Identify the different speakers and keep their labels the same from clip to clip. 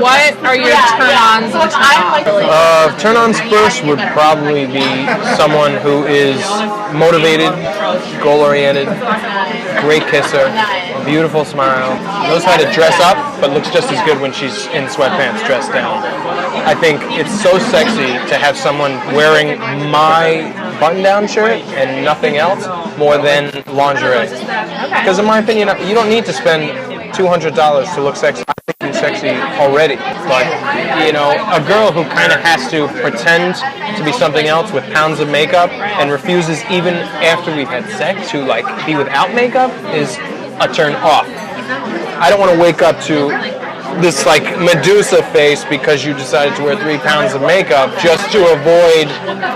Speaker 1: what are your turn-ons and turn-offs?
Speaker 2: Turn-ons first would probably be someone who is motivated, goal-oriented, great kisser, beautiful smile, knows how to dress up, but looks just as good when she's in sweatpants dressed down. I think it's so sexy to have someone wearing my button-down shirt and nothing else more than lingerie. Because in my opinion, you don't need to spend $200 to look sexy. I think you're sexy already. But, you know, a girl who kind of has to pretend to be something else with pounds of makeup and refuses even after we've had sex to, like, be without makeup is a turn off. I don't want to wake up to this, like, Medusa face because you decided to wear 3 pounds of makeup just to avoid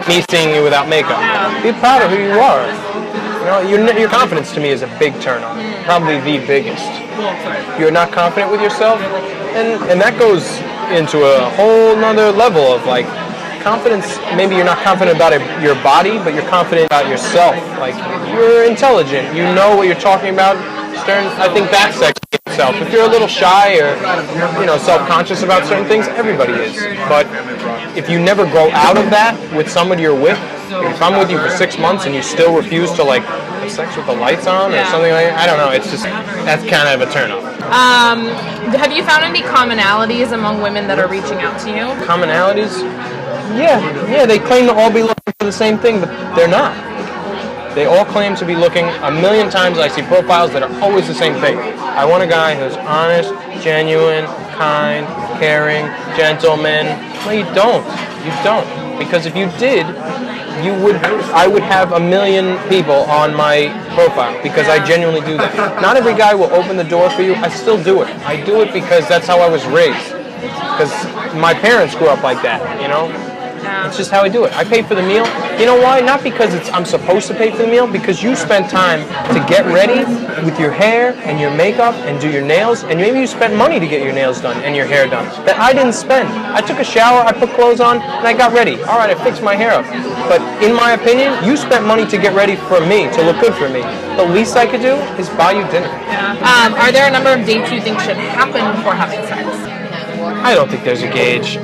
Speaker 2: me seeing you without makeup. Be proud of who you are. You know, your confidence to me is a big turn on, probably the biggest. You're not confident with yourself, and that goes into a whole nother level of, like, confidence. Maybe you're not confident about your body, but you're confident about yourself. Like, you're intelligent. You know what you're talking about. I think that's sexy in itself. If you're a little shy or, you know, self-conscious about certain things, everybody is. But if you never grow out of that with somebody you're with, if I'm with you for 6 months and you still refuse to, like, have sex with the lights on or something like that, I don't know. It's just, that's kind of a turn-off.
Speaker 1: Have you found any commonalities among women that are reaching out to you?
Speaker 2: Commonalities? Yeah, they claim to all be looking for the same thing, but they're not. They all claim to be looking a million times. I see profiles that are always the same thing. I want a guy who's honest, genuine, kind, caring, gentleman. No, you don't. You don't. Because if you did, I would have a million people on my profile because I genuinely do that. Not every guy will open the door for you. I still do it. I do it because that's how I was raised. Because my parents grew up like that, you know? It's just how I do it. I pay for the meal. You know why? Not because I'm supposed to pay for the meal, because you spent time to get ready with your hair and your makeup and do your nails, and maybe you spent money to get your nails done and your hair done that I didn't spend. I took a shower, I put clothes on, and I got ready. All right, I fixed my hair up. But in my opinion, you spent money to get ready for me, to look good for me. The least I could do is buy you dinner.
Speaker 1: Are there a number of dates you think should happen before having sex?
Speaker 2: I don't think there's a gauge.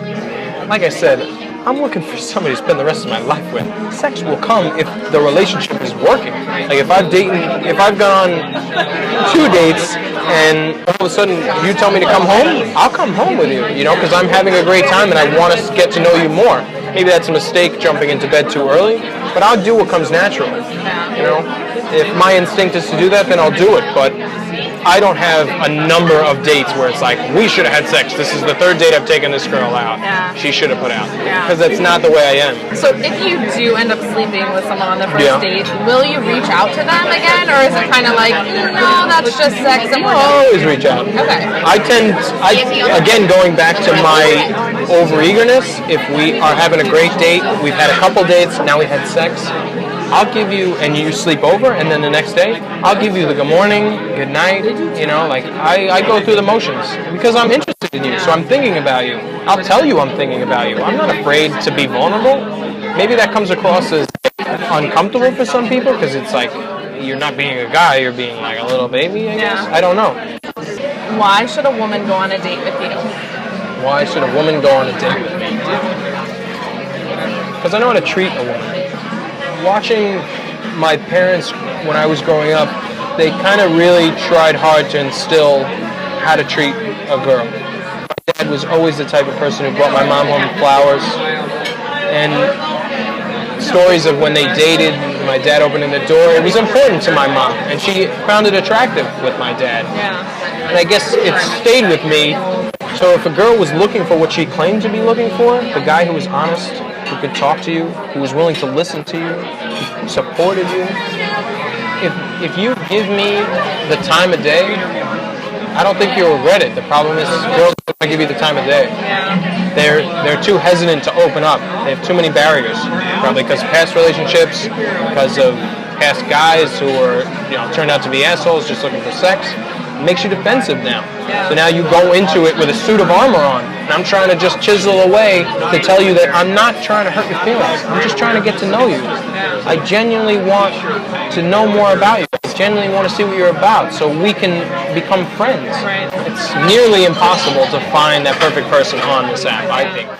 Speaker 2: Like I said, I'm looking for somebody to spend the rest of my life with. Sex will come if the relationship is working. Like if I've gone on 2 dates and all of a sudden you tell me to come home, I'll come home with you, you know, because I'm having a great time and I want to get to know you more. Maybe that's a mistake jumping into bed too early, but I'll do what comes natural, you know. If my instinct is to do that, then I'll do it, but I don't have a number of dates where it's like, we should have had sex. This is the 3rd date I've taken this girl out. She should have put out. Because that's not the way I am.
Speaker 1: So if you do end up sleeping with someone on the first date, will you reach out to them again? Or is it kind of like, no, that's just sex and we're done?
Speaker 2: I'll always reach out.
Speaker 1: Okay.
Speaker 2: Again, going back to my over-eagerness, if we are having a great date, we've had a couple dates, now we had sex, I'll give you, and you sleep over, and then the next day, I'll give you the good morning, good night, you know, like, I go through the motions, because I'm interested in you, so I'm thinking about you. I'll tell you I'm thinking about you. I'm not afraid to be vulnerable. Maybe that comes across as uncomfortable for some people, because it's like, you're not being a guy, you're being like a little baby, I guess. I don't know.
Speaker 1: Why should a woman go on a date with you?
Speaker 2: Why should a woman go on a date with me? Because I know how to treat a woman. Watching my parents when I was growing up, they kind of really tried hard to instill how to treat a girl. My dad was always the type of person who brought my mom home flowers. And stories of when they dated, my dad opening the door, it was important to my mom. And she found it attractive with my dad. And I guess it stayed with me. So if a girl was looking for what she claimed to be looking for, the guy who was honest, who could talk to you, who was willing to listen to you, who supported you. If you give me the time of day, I don't think you'll regret it. The problem is girls don't want to give you the time of day. They're too hesitant to open up. They have too many barriers. Probably because of past relationships, because of past guys who were, you know, turned out to be assholes just looking for sex. It makes you defensive now. So now you go into it with a suit of armor on. And I'm trying to just chisel away to tell you that I'm not trying to hurt your feelings. I'm just trying to get to know you. I genuinely want to know more about you. genuinely want to see what you're about so we can become friends.
Speaker 1: Right.
Speaker 2: It's nearly impossible to find that perfect person on this app, I think.